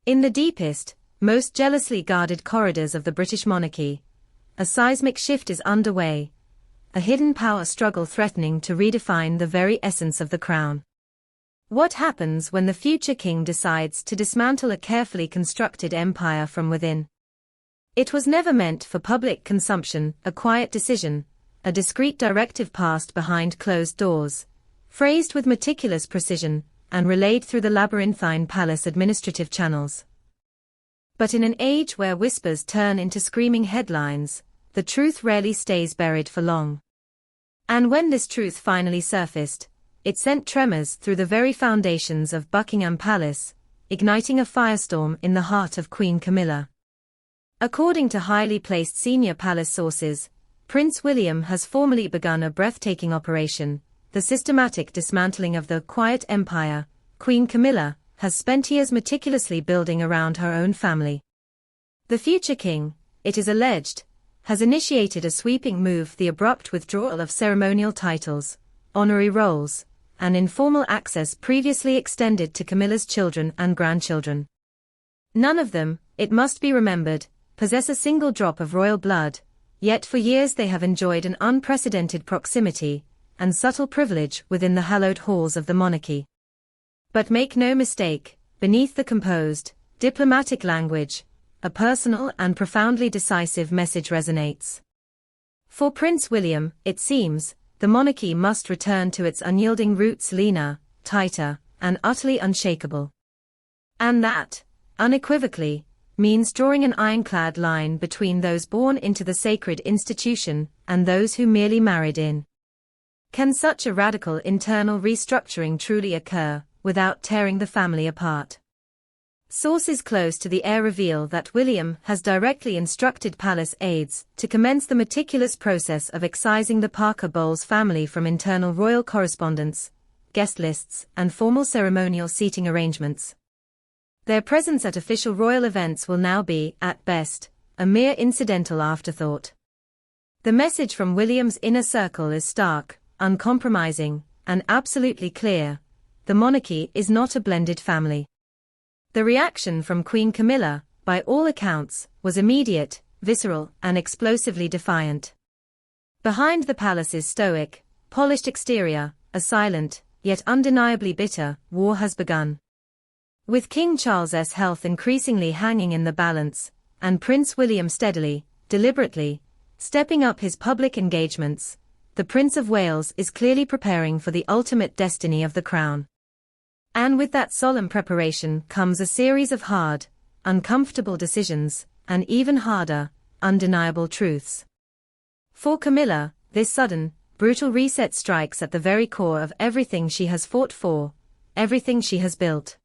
In the deepest, most jealously guarded corridors of the British monarchy, a seismic shift is underway, a hidden power struggle threatening to redefine the very essence of the crown. What happens when the future king decides to dismantle a carefully constructed empire from within? It was never meant for public consumption, a quiet decision, a discreet directive passed behind closed doors, phrased with meticulous precision, and relayed through the labyrinthine palace administrative channels. But in an age where whispers turn into screaming headlines, the truth rarely stays buried for long. And when this truth finally surfaced, it sent tremors through the very foundations of Buckingham Palace, igniting a firestorm in the heart of Queen Camilla. According to highly placed senior palace sources, Prince William has formally begun a breathtaking operation, the systematic dismantling of the quiet empire Queen Camilla has spent years meticulously building around her own family. The future king, it is alleged, has initiated a sweeping move: the abrupt withdrawal of ceremonial titles, honorary roles, and informal access previously extended to Camilla's children and grandchildren. None of them, it must be remembered, possess a single drop of royal blood, yet for years they have enjoyed an unprecedented proximity and subtle privilege within the hallowed halls of the monarchy. But make no mistake, beneath the composed, diplomatic language, a personal and profoundly decisive message resonates. For Prince William, it seems, the monarchy must return to its unyielding roots, leaner, tighter, and utterly unshakable. And that, unequivocally, means drawing an ironclad line between those born into the sacred institution and those who merely married in. Can such a radical internal restructuring truly occur without tearing the family apart? Sources close to the heir reveal that William has directly instructed palace aides to commence the meticulous process of excising the Parker Bowles family from internal royal correspondence, guest lists, and formal ceremonial seating arrangements. Their presence at official royal events will now be, at best, a mere incidental afterthought. The message from William's inner circle is stark, uncompromising, and absolutely clear: the monarchy is not a blended family. The reaction from Queen Camilla, by all accounts, was immediate, visceral, and explosively defiant. Behind the palace's stoic, polished exterior, a silent, yet undeniably bitter, war has begun. With King Charles's health increasingly hanging in the balance, and Prince William steadily, deliberately, stepping up his public engagements, the Prince of Wales is clearly preparing for the ultimate destiny of the crown. And with that solemn preparation comes a series of hard, uncomfortable decisions, and even harder, undeniable truths. For Camilla, this sudden, brutal reset strikes at the very core of everything she has fought for, everything she has built.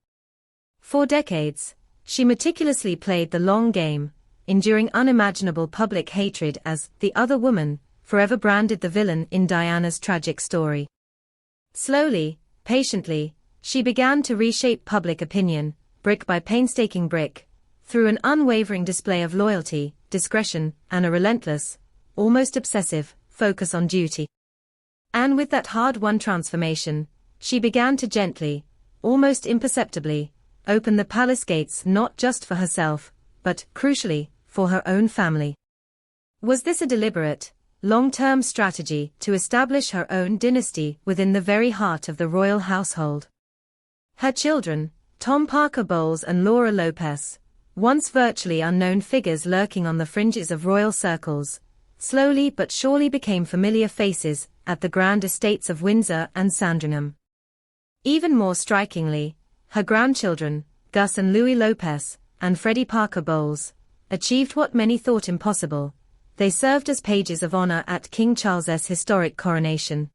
For decades, she meticulously played the long game, enduring unimaginable public hatred as the other woman, forever branded the villain in Diana's tragic story. Slowly, patiently, she began to reshape public opinion, brick by painstaking brick, through an unwavering display of loyalty, discretion, and a relentless, almost obsessive, focus on duty. And with that hard-won transformation, she began to gently, almost imperceptibly, open the palace gates not just for herself, but, crucially, for her own family. Was this a deliberate, long-term strategy to establish her own dynasty within the very heart of the royal household? Her children, Tom Parker Bowles and Laura Lopez, once virtually unknown figures lurking on the fringes of royal circles, slowly but surely became familiar faces at the grand estates of Windsor and Sandringham. Even more strikingly, her grandchildren, Gus and Louis Lopez, and Freddie Parker Bowles, achieved what many thought impossible: they served as pages of honor at King Charles's historic coronation.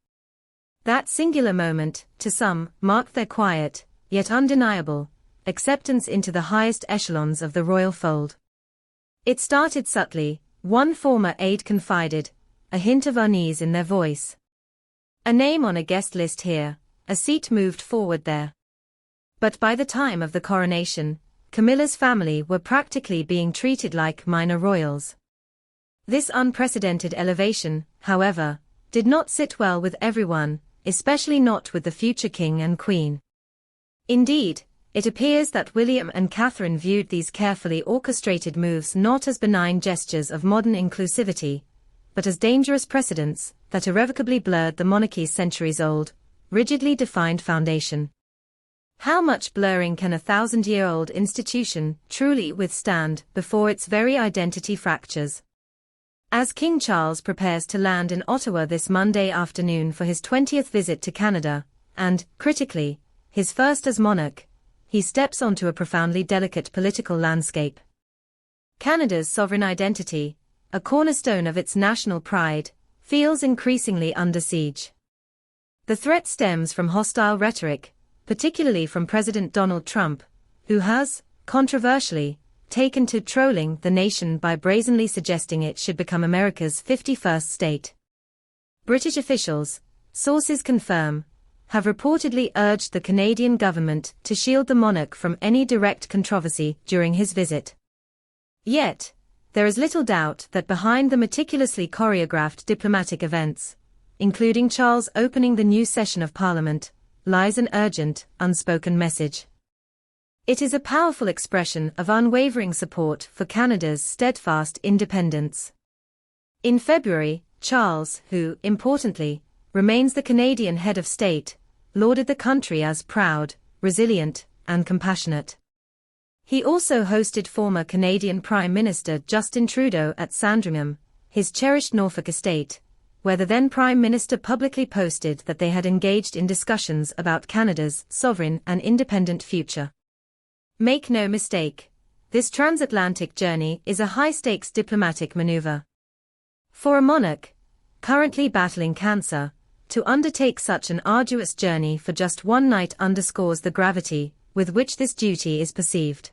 That singular moment, to some, marked their quiet, yet undeniable, acceptance into the highest echelons of the royal fold. It started subtly, one former aide confided, a hint of unease in their voice. A name on a guest list here, a seat moved forward there. But by the time of the coronation, Camilla's family were practically being treated like minor royals. This unprecedented elevation, however, did not sit well with everyone, especially not with the future king and queen. Indeed, it appears that William and Catherine viewed these carefully orchestrated moves not as benign gestures of modern inclusivity, but as dangerous precedents that irrevocably blurred the monarchy's centuries-old, rigidly defined foundation. How much blurring can a thousand-year-old institution truly withstand before its very identity fractures? As King Charles prepares to land in Ottawa this Monday afternoon for his 20th visit to Canada, and, critically, his first as monarch, he steps onto a profoundly delicate political landscape. Canada's sovereign identity, a cornerstone of its national pride, feels increasingly under siege. The threat stems from hostile rhetoric, particularly from President Donald Trump, who has, controversially, taken to trolling the nation by brazenly suggesting it should become America's 51st state. British officials, sources confirm, have reportedly urged the Canadian government to shield the monarch from any direct controversy during his visit. Yet, there is little doubt that behind the meticulously choreographed diplomatic events, including Charles opening the new session of Parliament, lies an urgent, unspoken message. It is a powerful expression of unwavering support for Canada's steadfast independence. In February, Charles, who, importantly, remains the Canadian head of state, lauded the country as proud, resilient, and compassionate. He also hosted former Canadian Prime Minister Justin Trudeau at Sandringham, his cherished Norfolk estate, where the then Prime Minister publicly posted that they had engaged in discussions about Canada's sovereign and independent future. Make no mistake, this transatlantic journey is a high-stakes diplomatic maneuver. For a monarch, currently battling cancer, to undertake such an arduous journey for just one night underscores the gravity with which this duty is perceived.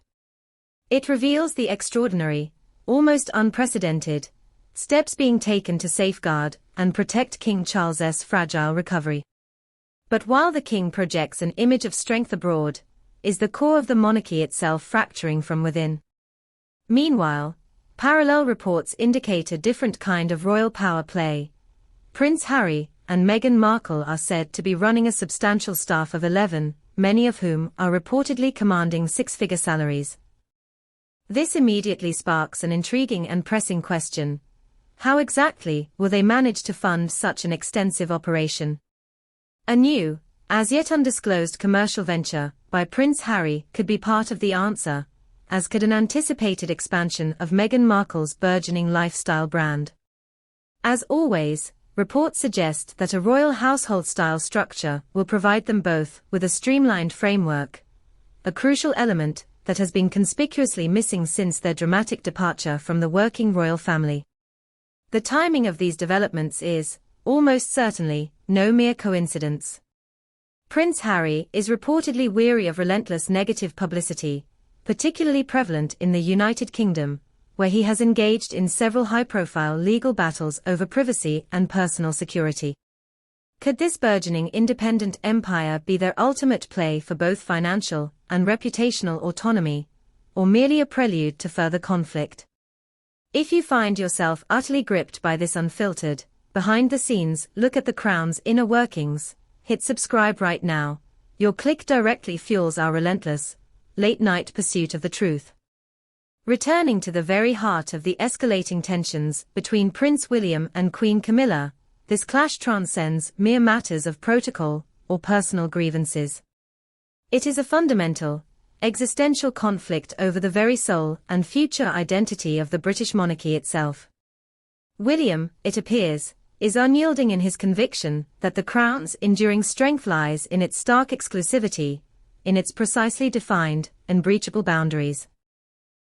It reveals the extraordinary, almost unprecedented, steps being taken to safeguard and protect King Charles's fragile recovery. But while the king projects an image of strength abroad, is the core of the monarchy itself fracturing from within? Meanwhile, parallel reports indicate a different kind of royal power play. Prince Harry and Meghan Markle are said to be running a substantial staff of 11, many of whom are reportedly commanding six-figure salaries. This immediately sparks an intriguing and pressing question. How exactly will they manage to fund such an extensive operation? A new, as yet undisclosed commercial venture by Prince Harry could be part of the answer, as could an anticipated expansion of Meghan Markle's burgeoning lifestyle brand. As always, reports suggest that a royal household-style structure will provide them both with a streamlined framework, a crucial element that has been conspicuously missing since their dramatic departure from the working royal family. The timing of these developments is, almost certainly, no mere coincidence. Prince Harry is reportedly weary of relentless negative publicity, particularly prevalent in the United Kingdom, where he has engaged in several high-profile legal battles over privacy and personal security. Could this burgeoning independent empire be their ultimate play for both financial and reputational autonomy, or merely a prelude to further conflict? If you find yourself utterly gripped by this unfiltered, behind-the-scenes look at the Crown's inner workings, hit subscribe right now. Your click directly fuels our relentless, late-night pursuit of the truth. Returning to the very heart of the escalating tensions between Prince William and Queen Camilla, this clash transcends mere matters of protocol or personal grievances. It is a fundamental, existential conflict over the very soul and future identity of the British monarchy itself. William, it appears, is unyielding in his conviction that the Crown's enduring strength lies in its stark exclusivity, in its precisely defined, unbreachable boundaries.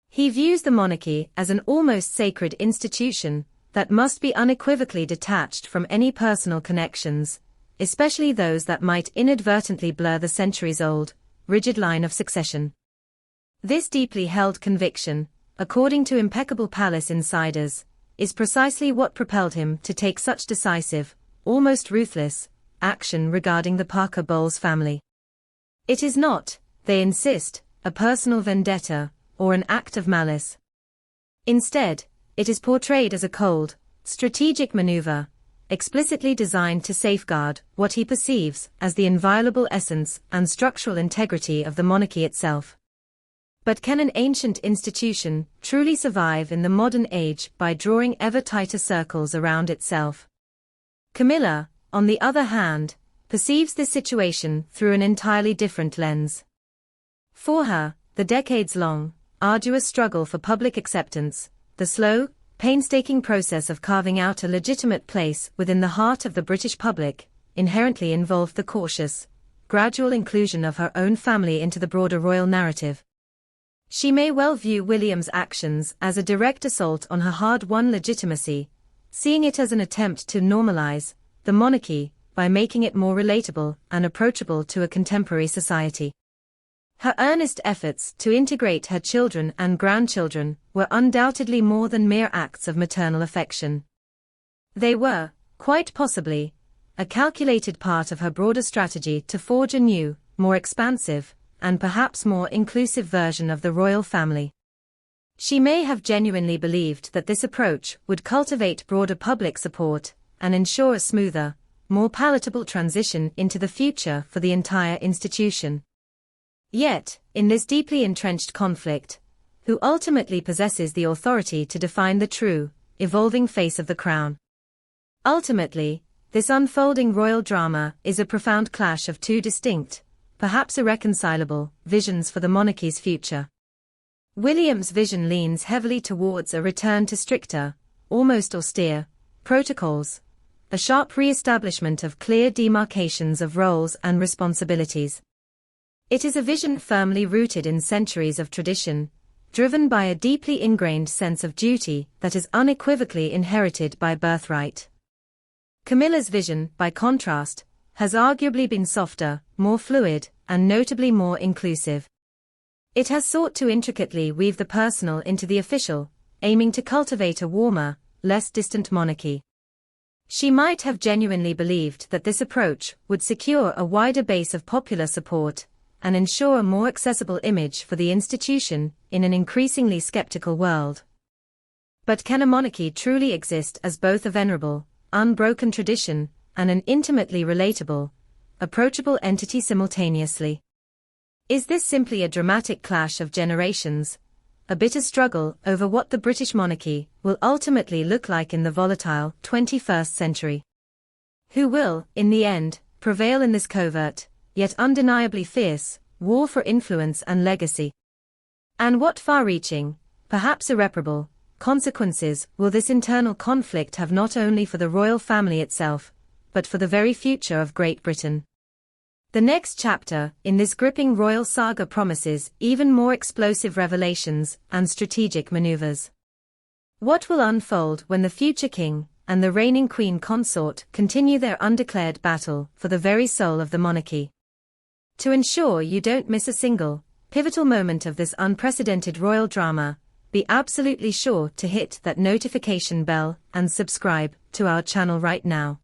He views the monarchy as an almost sacred institution that must be unequivocally detached from any personal connections, especially those that might inadvertently blur the centuries-old, rigid line of succession. This deeply held conviction, according to impeccable palace insiders, is precisely what propelled him to take such decisive, almost ruthless, action regarding the Parker Bowles family. It is not, they insist, a personal vendetta, or an act of malice. Instead, it is portrayed as a cold, strategic maneuver, explicitly designed to safeguard what he perceives as the inviolable essence and structural integrity of the monarchy itself. But can an ancient institution truly survive in the modern age by drawing ever tighter circles around itself? Camilla, on the other hand, perceives this situation through an entirely different lens. For her, the decades-long, arduous struggle for public acceptance, the slow, painstaking process of carving out a legitimate place within the heart of the British public, inherently involved the cautious, gradual inclusion of her own family into the broader royal narrative. She may well view William's actions as a direct assault on her hard-won legitimacy, seeing it as an attempt to normalize the monarchy by making it more relatable and approachable to a contemporary society. Her earnest efforts to integrate her children and grandchildren were undoubtedly more than mere acts of maternal affection. They were, quite possibly, a calculated part of her broader strategy to forge a new, more expansive, and perhaps more inclusive version of the royal family. She may have genuinely believed that this approach would cultivate broader public support and ensure a smoother, more palatable transition into the future for the entire institution. Yet, in this deeply entrenched conflict, who ultimately possesses the authority to define the true, evolving face of the crown? Ultimately, this unfolding royal drama is a profound clash of two distinct, perhaps irreconcilable, visions for the monarchy's future. William's vision leans heavily towards a return to stricter, almost austere, protocols, a sharp re-establishment of clear demarcations of roles and responsibilities. It is a vision firmly rooted in centuries of tradition, driven by a deeply ingrained sense of duty that is unequivocally inherited by birthright. Camilla's vision, by contrast, has arguably been softer, more fluid, and notably more inclusive. It has sought to intricately weave the personal into the official, aiming to cultivate a warmer, less distant monarchy. She might have genuinely believed that this approach would secure a wider base of popular support and ensure a more accessible image for the institution in an increasingly skeptical world. But can a monarchy truly exist as both a venerable, unbroken tradition and an intimately relatable, approachable entity simultaneously? Is this simply a dramatic clash of generations, a bitter struggle over what the British monarchy will ultimately look like in the volatile 21st century? Who will, in the end, prevail in this covert, yet undeniably fierce, war for influence and legacy? And what far-reaching, perhaps irreparable, consequences will this internal conflict have not only for the royal family itself, but for the very future of Great Britain? The next chapter in this gripping royal saga promises even more explosive revelations and strategic maneuvers. What will unfold when the future king and the reigning queen consort continue their undeclared battle for the very soul of the monarchy? To ensure you don't miss a single, pivotal moment of this unprecedented royal drama, be absolutely sure to hit that notification bell and subscribe to our channel right now.